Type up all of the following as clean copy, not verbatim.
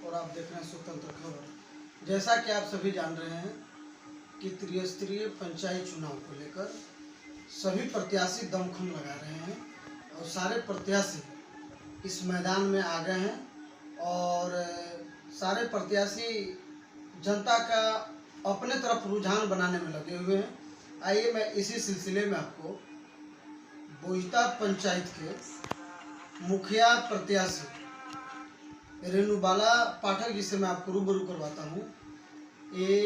और आप देख रहे हैं स्वतंत्र खबर। जैसा कि आप सभी जान रहे हैं कि त्रिस्तरीय पंचायत चुनाव को लेकर सभी प्रत्याशी दमखम लगा रहे हैं और सारे प्रत्याशी इस मैदान में आ गए हैं और सारे प्रत्याशी जनता का अपने तरफ रुझान बनाने में लगे हुए हैं। आइए मैं इसी सिलसिले में आपको बोईता पंचायत के मुखिया प्रत्याशी रेणुबाला पाठक जी से मैं आपको रूबरू करवाता हूँ। ये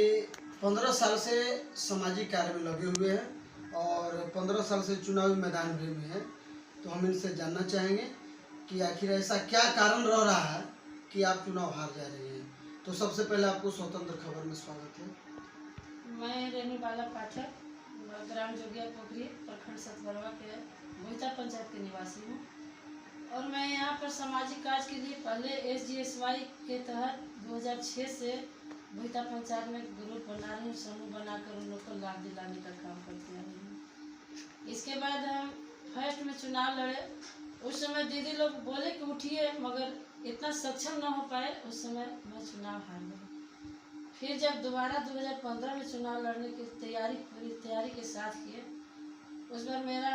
15 साल से सामाजिक कार्य में लगे हुए हैं और 15 साल से चुनावी मैदान में हैं। तो हम इनसे जानना चाहेंगे कि आखिर ऐसा क्या कारण रह रहा है कि आप चुनाव हार जा रही हैं। तो सबसे पहले आपको स्वतंत्र खबर में स्वागत है। मैं रेणुबाला पाठक ग्राम जोगिया पोखरी प्रखंड सतबरवा के बोईता पंचायत के निवासी हूँ और मैं यहाँ पर सामाजिक कार्य के लिए पहले SGSY के तहत 2006 से बोईता पंचायत में ग्रुप बना रही हूँ, समूह बनाकर उन लोग को लाभ दिलाने का काम करती आ रही हूँ। इसके बाद हम फर्स्ट में चुनाव लड़े। उस समय दीदी लोग बोले कि उठिए, मगर इतना सक्षम न हो पाए। उस समय मैं चुनाव हार गई। फिर जब दोबारा 2015 में चुनाव लड़ने की पूरी तैयारी के साथ किए, उस बार मेरा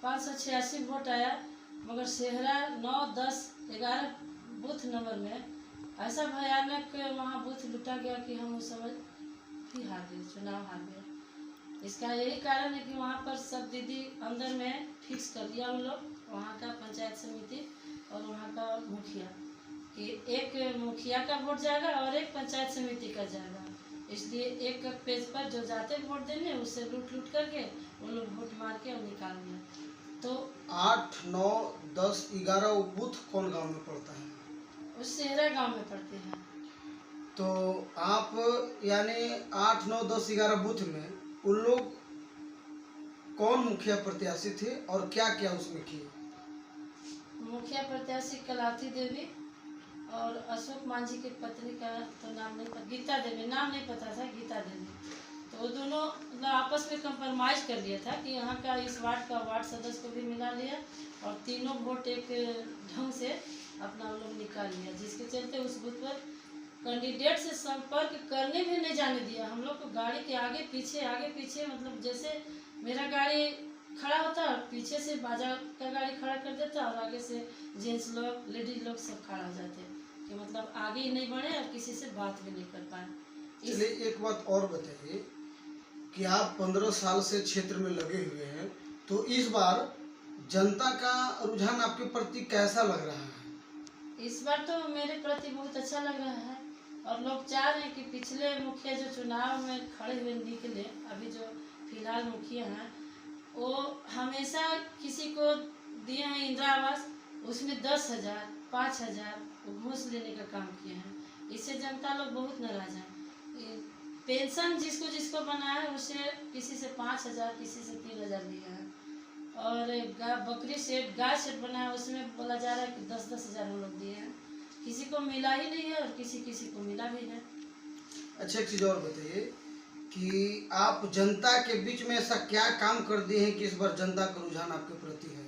586 वोट आया, मगर सेहरा 9, 10, 11 बूथ नंबर में ऐसा भयानक वहाँ बूथ लुटा गया कि हम उस समय भी हार गए, चुनाव हार गए। इसका यही कारण है कि वहाँ पर सब दीदी अंदर में फिक्स कर दिया उन लोग, वहाँ का पंचायत समिति और वहाँ का मुखिया, कि एक मुखिया का वोट जाएगा और एक पंचायत समिति का जाएगा। इसलिए एक पेज पर जो जाते वोट देने उससे लूट करके वो लोग वोट मार के और निकाल दिया। तो 8, 9, 10, 11 बूथ कौन गांव में पड़ता है? उस सेहरा गांव में पड़ते हैं। तो आप यानी 8, 9, 10, 11 बूथ में उन लोग कौन मुखिया प्रत्याशी थे और क्या क्या उसमें किए? मुखिया प्रत्याशी कलावती देवी और अशोक मांझी की पत्नी का तो नाम नहीं पता, गीता देवी नाम नहीं पता था, गीता देवी। तो वो दोनों आपस में कंप्रोमाइज कर लिया था कि यहाँ का इस वार्ड का वार्ड सदस्य को भी मिला लिया और तीनों वोट एक ढंग से अपना वो लोग निकाल लिया, जिसके चलते उस बूथ पर कैंडिडेट से संपर्क करने भी नहीं जाने दिया। हम लोग को गाड़ी के आगे पीछे मतलब जैसे मेरा गाड़ी खड़ा होता और पीछे से बाजा का गाड़ी खड़ा कर देता और आगे से जेंट्स लोग लेडीज लोग सब खड़ा हो जाते कि मतलब आगे ही नहीं बढ़े और किसी से बात भी नहीं कर पाए। चलिए एक बात और बताइए कि आप 15 साल से क्षेत्र में लगे हुए हैं, तो इस बार जनता का रुझान आपके प्रति कैसा लग रहा है? इस बार तो मेरे प्रति बहुत अच्छा लग रहा है और लोग चाह रहे हैं कि पिछले मुखिया जो चुनाव में खड़े हुए निकले, अभी जो फिलहाल मुखिया हैं, वो हमेशा किसी को दिए हैं इंदिरा आवास, उसमें 10,000, 5,000 घूस लेने का काम किए हैं। इससे जनता लोग बहुत नाराज हैं। पेंशन जिसको बनाया है उसे किसी से 5,000, किसी से 3,000 दिया है और बकरी सेट, गाय सेट बनाया उसमें बोला जा रहा है कि 10-10 हज़ार हम लोग दिए हैं। किसी को मिला ही नहीं है और किसी को मिला भी है। अच्छा एक चीज़ और बताइए कि आप जनता के बीच में ऐसा क्या काम कर दिए हैं कि इस बार जनता का रुझान आपके प्रति है?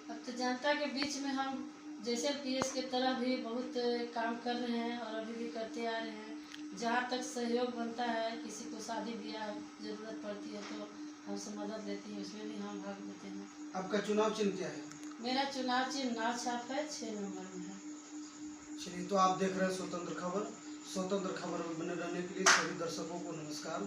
अब तो जनता के बीच में हम जैसे PS के तरह भी बहुत काम कर रहे हैं और अभी भी करते आ रहे हैं। जहाँ तक सहयोग बनता है, किसी को शादी ब्याह जरूरत पड़ती है तो हमसे मदद लेती है, उसमें भी हम भाग लेते हैं। आपका चुनाव चिन्ह क्या है? मेरा चुनाव चिन्ह नाव छाप है, 6 नंबर में है। चलिए, तो आप देख रहे हैं स्वतंत्र खबर। स्वतंत्र खबर में बने रहने के लिए सभी दर्शकों को नमस्कार।